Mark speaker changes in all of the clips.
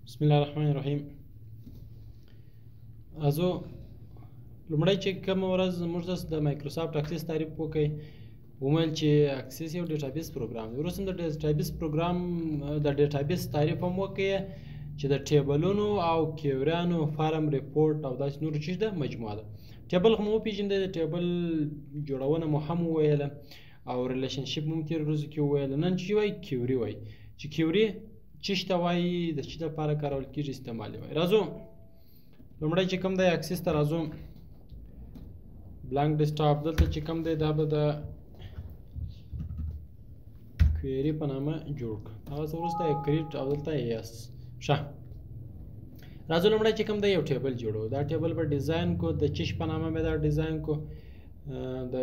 Speaker 1: بسم الله الرحمن الرحیم. ازو لومړی چې کوم ورځ موږ د مایکروسافټ اکسس تعریف وکړي ومویل چې اکسس یو ډیټابیس پروګرام دی. وروسته د ډیټابیس پروګرام د ډیټابیس تعریف هم وکړي چې د ټیبلونو او کیوریانو فارم ریپورټ او داسې نور چیز ده مجموعه ده. ټیبل خو مو وپېژندی، د ټیبل جوړونه مو هم وویله او ریلیشنشپ مو تېر ورځو کې وویله. نن چې وایي کیوري وایي چې کیوري چیش ته وایي، د چی دپاره کارول کېږي، استعمال یې وایي. راځو لومړی چې کوم دی اکسس ته راځو، بلانک ډیسکټاپ. دلته چې کوم دی دا به د کویري په نامه جوړ کړه. هغه څه وروسته یې کریټ او دلته یس. ښه، راځو لومړی چې کوم دی یو ټیبل جوړو. دا ټیبل به ډیزاین کو، د چیش په نامه به دا ډیزاین کو، د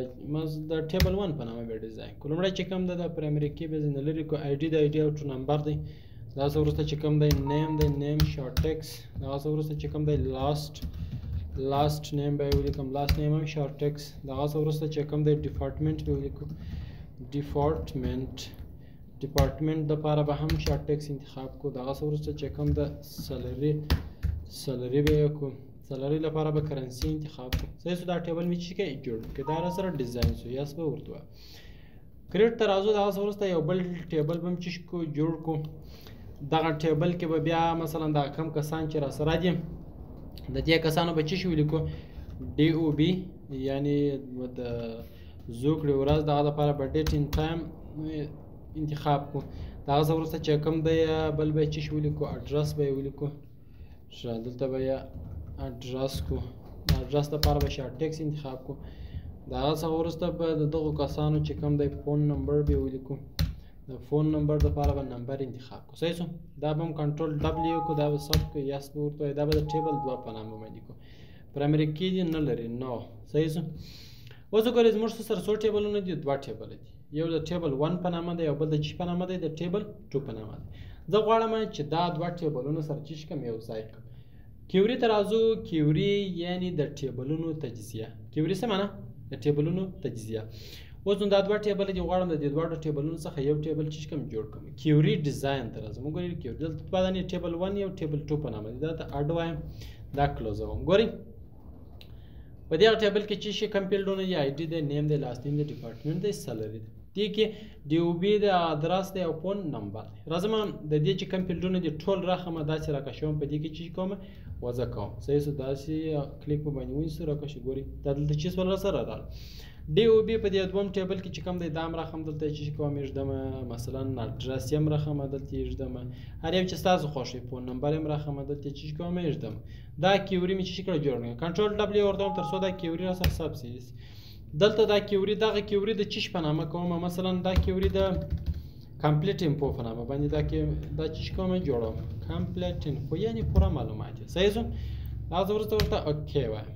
Speaker 1: ټیبل 1 په نامه به ډیزاین کو. لومړی چې کوم دی د پرایمري کی به ځینې لري کو، آی ډي د آی ډي او ټو نمبر دی. دا څه وروسته چې کوم دی نیم دی، نیم شارټ ټیکس. دا څه وروسته چې کوم دی لاست نیم به یې ولیکم، لاست نیم هم شارټ ټیکس. دغه څه وروسته چې کوم دی ډیپارټمنټ به ولیکو، ډیپارټمنټ دپاره به هم شارټ ټیکس انتخاب کو. دغه څه وروسته چې کوم د سلري به یې کو، سلري لپاره به کرنسي انتخاب کو. صحیح شو. دا ټیبل مې چې کوي جوړ کړي، دا سره ډیزاین شو، یس به ورته وایه. کریټ ته راځو. دغه څه وروسته یو بل ټیبل به هم چې کو جوړ کو. دغه ټیبل کې به بیا مثلا دا کم کسان چې راسره دي د دې کسانو به چې ولیکو ډي او بي، یعنی د زوکړې ورځ، دغه دپاره به ډیټ ان ټایم انتخاب کو. دغه څه وروسته چې کوم دی بل به یې چې ولیکو، اډرس به یې ولیکو. ښه، دلته به یې اډرس کو. د اډرس دپاره به شارټ ټیکس انتخاب کو. دغه څخه وروسته به د دغو کسانو چې کوم دی فون نمبر به یې ولیکو. د فون نمبر دپاره به نمبر انتخاب کو. صحیح شو. دا به هم کنټرول ډبلیو کو، دا به ثبت کو، یس به ورته وایي. دا به د ټیبل 2 په نامه باندې کو. پرایمري کی دې نه لري، نو. صحیح شو. اوس وګورئ زموږ سره څو ټیبلونه دي؟ 2 ټیبله دي. یو د ټیبل 1 په نامه دی او بل د چی په نامه دی، د ټیبل 2 په نامه دی. زه غواړم چې دا 2 ټیبلونه سره چې کوم یو ځای کړم. کیوري ته راځو. کیوري یعنی د ټیبلونو تجزیه. کیوري څه معنی؟ د ټیبلونو تجزیه. اوس نو دا 2 ټیبل دي، غواړم د دې 2 ټیبلونو څخه یو ټیبل چې کوم جوړ کړم. کیوري ډیزاین ته راځم. وګورئ کیوري دلته باندې ټیبل 1 یو ټیبل 2 په نامه دی. دا ته اډ وایم، دا کلوز اوم. ګورئ په دې ټیبل کې چې کوم فیلډونه دي، آی ډي دی، نیم دی، لاست نیم دی، ډیپارټمنټ دی، سلري دی. دې کې ډي او بي دی، ادرس دی او فون نمبر دی. راځم د دې چې کوم فیلډونه دي ټول راخمه داسې راکشوم، په دې کې چې کوم وضع کوم. صحیح شو. داسې کلیک په باندې ونیسو، راکشو. ګورئ دا دلته چې څه سره راغله. ډي او بي په دې 2 ټیبل کې چې کوم دی دا هم راخم، دلته چې کوم یږدمه، مثلا اډرس یې هم راخمه، دلته یږدمه، هر یو چې ستاسو خوښ وي. فون نمبر یې هم راخمه، دلته چې کوم یږدمه. دا کیوري مې چې کړه جوړ کړم، کنټرول ډبلیو ورته وم تر څو دا کیوري را سره ثبت شي. دلته دا کیوري، دغه کیوري د چیش په نامه کوم، مثلا دا کیوري د کمپلیټ انفو په نامه باندې دا چې کوم جوړوم، کمپلیټ انفو یعنی پوره معلومات. صحیح شو. دا وروسته ورته اوکې وایم.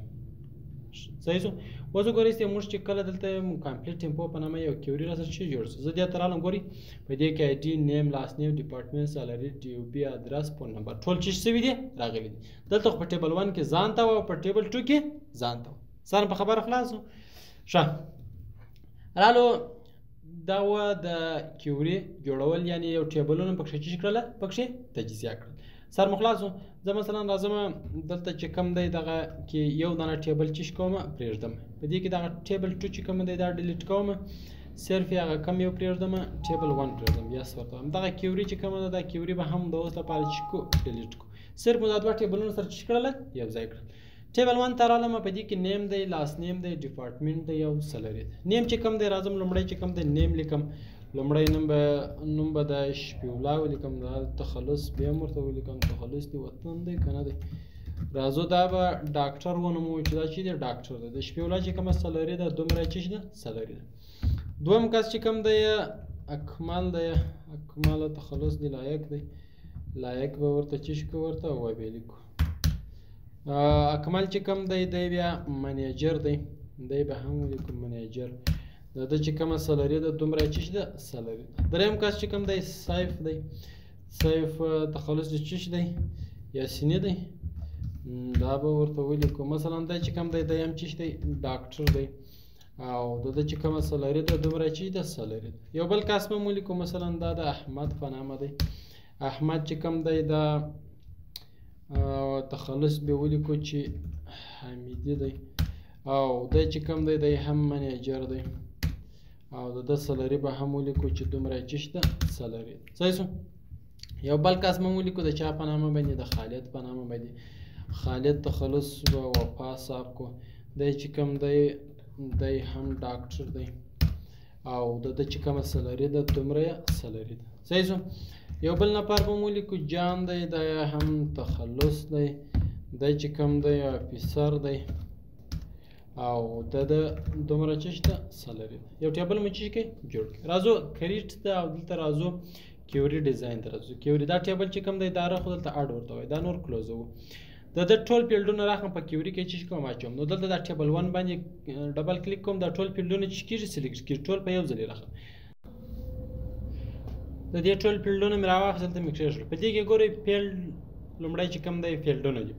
Speaker 1: صحیح شو. اوس وګورئ چې موږ چې کله دلته کمپلیټ انفو په نامه یو کیوري را سره چې جوړ شو، زه دې ته رالم. ګورئ په دې کې آی ډي، نیم، لاست نیم، ډیپارټمنټ، سالري، ډي او بي، ادرس، فون نمبر ټول چې شوي دي راغلي دي. دلته خو په ټیبل 1 کې ځان ته او په ټیبل 2 کې ځان ته. سره په خبره خلاص شو. ښه، رالو دا و د کیوري جوړول، یعنی یو ټیبلونه پکښې چې کړله، پکښې تجزیه کړل. سر مخلاص شو. زه مثلا راځم دلته چې کوم دی دغه کې یو دانه ټیبل چې کوم پرېږدم، په دې کې دغه ټیبل 2 چې کوم دی دا ډیلیټ کوم، صرف هغه کم یو پرېږدم، ټیبل 1 پرېږدم، یس ورته وایم. دغه کیوري چې کومه ده، دا کیوري به هم د اوس لپاره چې کو ډیلیټ کو. صرف دا 2 ټیبلونه سره چې کړله یو ځای کړل. ټیبل 1 ته رالم، په دې کې نیم دی، لاست نیم دی، ډیپارټمنټ دی او سلري دی. نیم چې کوم دی راځم لومړی چې کوم دی نیم لیکم. لومړی نوم به د شفیع ولیکم، دا تخلص بیا هم ورته ولیکم، تخلص دی وطن دی که نه دی. راځو دا به ډاکټر ونومو چې دا چې دی ډاکټر دی. د شفیع الله چې کومه سلري ده، دومره چې ده سلري ده. دویم کس چې کوم دی اکمل دی، اکمل تخلص دی، لایق دی، لایق به ورته چې ورته ولیکو. اکمل چې کوم دی دی بیا منیجر دی، دی به هم ولیکو منیجر. د چې کومه سلري ده دومره چې ده سلري. دریم کس چې کوم دی سیف دی، سیف تخلص د چې دی یاسیني دی، دا به ورته ولیکو. مثلا دا چې کوم دی دی هم چې دی ډاکټر دی او د چې کومه سلري ده دومره چې ده سلري. یو بل کس به ولیکو، مثلا دا د احمد په نامه دی. احمد چې کوم دی دا تخلص به ولیکو چې حمیدي دی او دی چې کوم دی دی هم منیجر دی او د ده سلري به هم ولیکو چې دومره یې چې شته سلري. صحیح شو. یو بل کس به ولیکو د چا په نامه باندې د خالد په نامه باندې خالد تخلص به وفا صاحب کو دی چې کوم دی دی هم ډاکټر دی او د ده چې کومه سلري ده دومره یې سلري ده. صحیح شو. یو بل نفر به ولیکو جان دی دا هم تخلص دی دی چې کوم دی افیسر دی او د دومره چې شته سلري ده. یو ټیبل مو چې کوي جوړ کړئ. راځو کریټ ته او دلته راځو کیوري ډیزاین ته راځو. کیوري دا ټیبل چې کوم دی دا خو دلته اډ ورته وایي دا نور کلوز وو د ټول فیلډونه راخم په کیوري کې چې کوم اچوم نو دلته دا ټیبل 1 باندې ډبل کلیک کوم دا ټول فیلډونه چې کیږي سلیکټ کیږي ټول په یو ځل راخم د دې ټول فیلډونه مې راواخیستل دلته مې کښېښودل. په دې کې ګورئ فیلډ لومړی چې کوم دی فیلډونه دي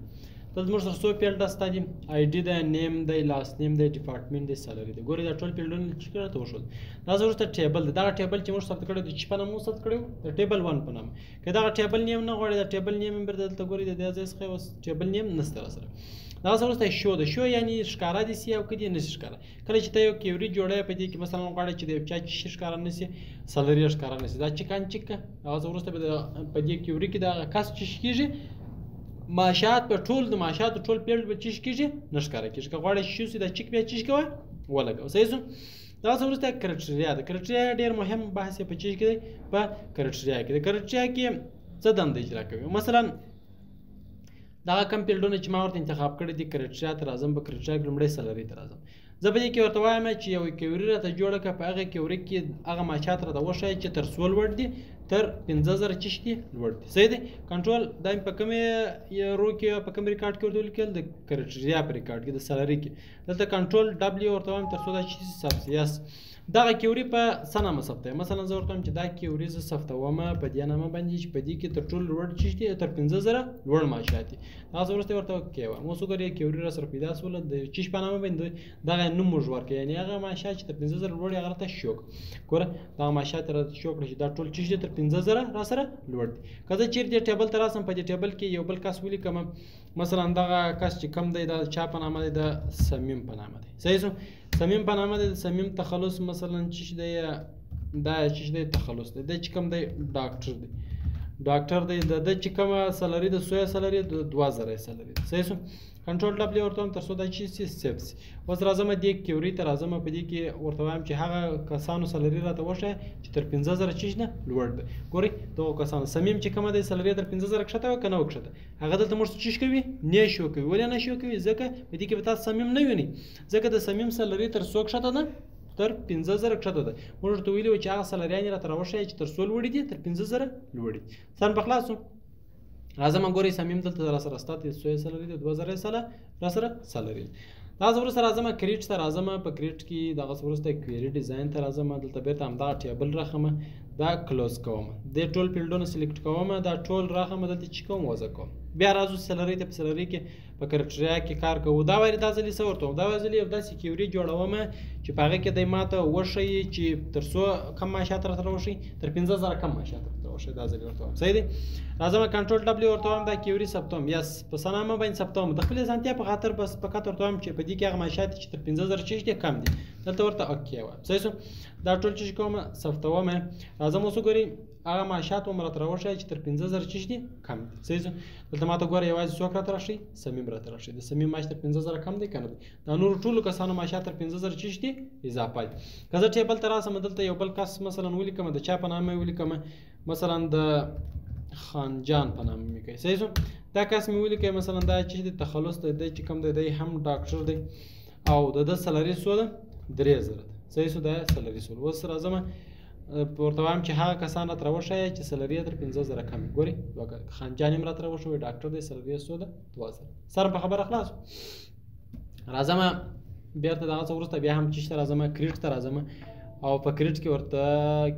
Speaker 1: دلته موږ سره څو فیلډه شته دي آی ډي دی نیم دی لاست نیم دی ډپارټمنټ دی سلري دی. ګورئ دا ټول فیلډونه چې راته وښودل. دا وروسته ټیبل دی دغه ټیبل چې موږ ثبت کړی دی چې په نامه ثبت کړی و د ټیبل 1 په نامه که دغه ټیبل نیم نه غواړئ دا ټیبل نیم هم بیرته دلته ګورئ د دې ځای څخه اوس ټیبل نیم نشته راسره. دغه وروسته شو ده شو یعنې ښکاره دي سي او که دې نشي ښکاره. کله چې ته یو کیوري جوړوې په دې کې مثلا غواړې چې د یو چا چې شي ښکاره نه سي سلري یې ښکاره نه سي دا چیکان چیک که هغه وروسته به په دې کیوري کې دغه کس چې کېږي معاشات په ټول د معاشاتو ټول فیلډ به چې کېږي نه ښکاره کېږي. که غواړې شي دا چیک بیا چې کوه ولګوه. صحیح شو. دغه وروسته کرټریا ده. کرټریا ډېر مهم بحث یې په چیز کې دی په کرټریا کې. د کرټریا کې څه دنده اجرا کوي مثلا دغه کم فیلډونه چې ما ورته انتخاب کړي دي کرټریا ته راځم په کرټریا کې لومړی سلري ته راځم. زه په دې کې ورته وایم چې یو کیوري راته جوړه کړه په هغه کیوري کې هغه معاشات راته وښایه چې تر څو لوړ دي تر 15000 چې دي لوړ دي. صحیح دی. کنټرول دا په کومې رو کې په کوم ریکارډ کې ورته ولیکل د کرټریا په ریکارډ کې د سلري کې دلته کنټرول ډبلیو ورته وایم تر څو دا چې ثبت یس دغه کیوري په څه نامه ثبتوي. مثلا زه ورته وایم چې دا کیوري زه ثبتوم په دې نامه باندې چې په دې کې تر ټولو لوړ چې دي تر 15000 لوړ معاشات دي. هغه وروسته ورته اوکې وایم. اوس وګورئ کیوري راسره پیدا شوله د چیش په نامه باندې دغه نوم موږ ورکړو یعنې هغه معاشات چې تر 15000 لوړ هغه راته شو کړه. ګوره دغه معاشات راته شو کړه چې دا ټول چې دي تر 15000 راسره لوړ دي. که زه چیرې دې ټیبل ته راسم په دې ټیبل کې یو بل کس ولیکم مثلا دغه کس چې کم دی دا چا په نامه دی د صمیم په نامه دی. صحیح شو. صمیم په نامه دی د صمیم تخلص مثلا چې دی دا چې دی تخلص دی د چې کوم دی ډاکټر دی ډاکټر دی د چې کومه سلري د 100 سلري د 2000 سلري. صحیح شو. کنټرول ډبلیو ورته وایم تر څو دا چې سیف سي. اوس راځم دې کیوري ته راځم په دې کې ورته وایم چې هغه کسانو سلري راته وښایه چې تر 15000 چې نه لوړ دی. ګورئ دغه کسانو صمیم چې کومه دی سلري تر 15000 کښته وه که نه وکښته هغه دلته موږ څه کوي نه شو کوي. ولې نه شو کوي ځکه په دې کې به تاسو صمیم نه وینئ ځکه د صمیم سلري تر څو کښته ده تر 15000 کښته ده. موږ ورته ویلي وو چې هغه سلریان یې راته راوښایه چې تر څو لوړې دي تر 15000 لوړې دي. سم په خلاص شو. راځم ګورئ صمیم دلته راسره ستا د 100 سلري د 2000 سله راسره سلري. دا وروسته راځم کریټ ته راځم په کریټ کې دغه وروسته کویری ډیزاین ته راځم دلته بیرته همدغه ټیبل راخم دا کلوز کوم د ټول فیلډونه سلیکټ کوم دا ټول راخم دلته چې کوم وضع کوم بیا راځو سلري ته په سلري کې په کرټریا کې کار کوو. دا وایي دا ځلې څه ورته دا ځلې یو داسې کیوري جوړوم چې په هغه کې دی ماته وښیي چې تر څو کم معاشات راته راوښیي تر 15000 کم معاشات راته راوښیي دا ځلې ورته وایم. صحیح دی. راځم کنټرول ډبلیو ورته وایم دا کیوري ثبتوم یس په سنامه باندې ثبتوم د خپلې ځانتیا په خاطر بس فقط ورته وایم چې په دې کې هغه معاشات چې تر 15000 چې دي کم دي دلته ورته اوکې وایم. صحیح شو. دا ټول چې کوم ثبتوم راځم اوس وګورئ هغه معاشات مو راته راوښایي چې تر 15000 چې دي کم دي. صحیح شو. دلته ماته ګوره یوازې څوک راته راشي صمیم راته راشي د صمیم معاش تر 15000 کم دی که نه دی دا نورو ټولو کسانو معاشات تر 15000 چې دي اضافه دي. که زه ټیبل ته راسم دلته یو بل کس مثلا ولیکم د چا په نامه ولیکم مثلا د خان جان په نامه مې کوي. صحیح شو. دا کس مې ولیکئ مثلا دا چې د تخلص دی چې کوم دی هم ډاکټر دی او د ده سلري څو ده 3000 ده. صحیح شو. دا سلري څو اوس راځم ورته وایم چې هغه کسان راته راوښایه چې سلري یې تر 15000 کم وي. ګورئ خان جان هم راته راوښوی ډاکټر دی سلري یې څو ده 2000. سر په خبره خلاص. راځم بیرته دغه څه وروسته بیا هم چې شته راځم کریټ ته راځم او په کریټ کې ورته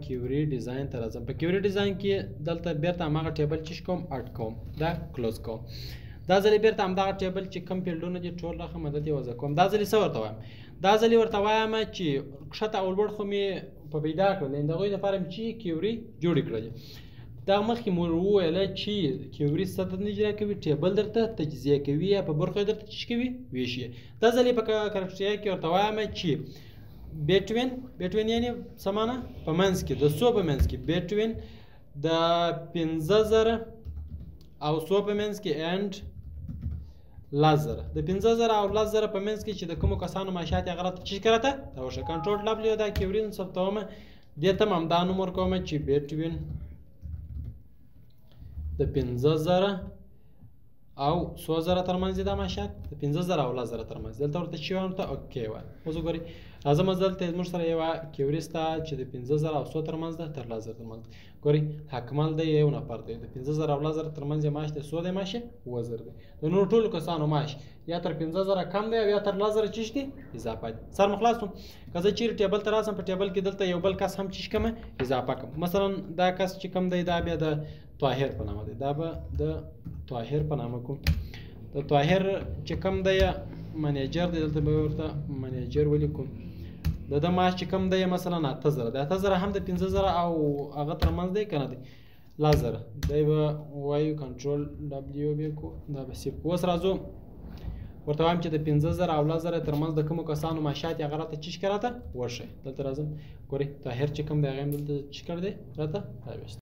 Speaker 1: کیوري ډیزاین ته راځم. په کیوري ډیزاین کې دلته بیرته هماغه ټیبل چې کوم اډ کوم دا کلوز کوم. دا ځلې بیرته همدغه ټیبل چې کوم فیلډونه دي ټول راخم دلته یې وضع کوم. دا ځلې څه ورته وایم دا ځلې ورته وایم چې کښته او لوړ خو مې په پیدا کړل د هغوی لپاره مې چې کیوري جوړې کړلې دا مخکې مو وویله چې کیوري سطح نه اجرا کوي ټیبل درته تجزیه کوي یا په برخو درته څه کوي ویشي. دا ځل یې په کرکټریا کې ورته وایم چې بیټوین یعنې څه معنی په منځ کې د څو په منځ کې بیټوین د 15,000 او څو په منځ کې اینډ 10,000 د 15,000 او 10,000 په منځ کې چې د کومو کسانو معاشات یې هغه راته چې راته دا وشه کنټرول ډبلیو دا کیوري ثبتومه دې ته هم دا نوم ورکوم چې بیټوین د 15,000 او 100,000 ترمنځ دا معاشات د 15,000 او 10,000 ترمنځ دلته ورته چې وایم ته اوکې وایي. اوس وګورئ راځم دلته زموږ سره یوه کیوري شته چې د 15,000 او 100 ترمنځ ده تر 10,000 ترمنځ. ګورئ حکمل دی یو نفر دی د 15,000 او 10,000 ترمنځ یې معاش دی 100 دی معاش یې 1000 دی. د نورو ټولو کسانو معاش یا تر 15,000 کم دی او یا تر 10,000 چیش دی اضافه دی. سر مو خلاص شو. که زه چیرې ټیبل ته راسم په ټیبل کې دلته یو بل کس هم چیش کومه اضافه کوم. مثلا دا کس چې کم دی دا بیا د طاهر په نامه دی دا به د طاهر په نامه کوم. د طاهر چې کم دی منیجر دی دلته به ورته منیجر ولیکم. د معاش چې کم دی مثلا 8,000 د 8,000 هم د 15,000 او هغه ترمنځ دی که نه دی 10,000 دی به وایو کنټرول ډبلیو بیا کو دا به سیف. اوس راځو ورته وایم چې د 15,000 او 10,000 ترمنځ د کومو کسانو معاشات یې هغه راته چیش کړه راته وښیي. دلته راځم ګورئ طاهر چې کم دی هغه هم دلته چیش کړی دی راته راویست.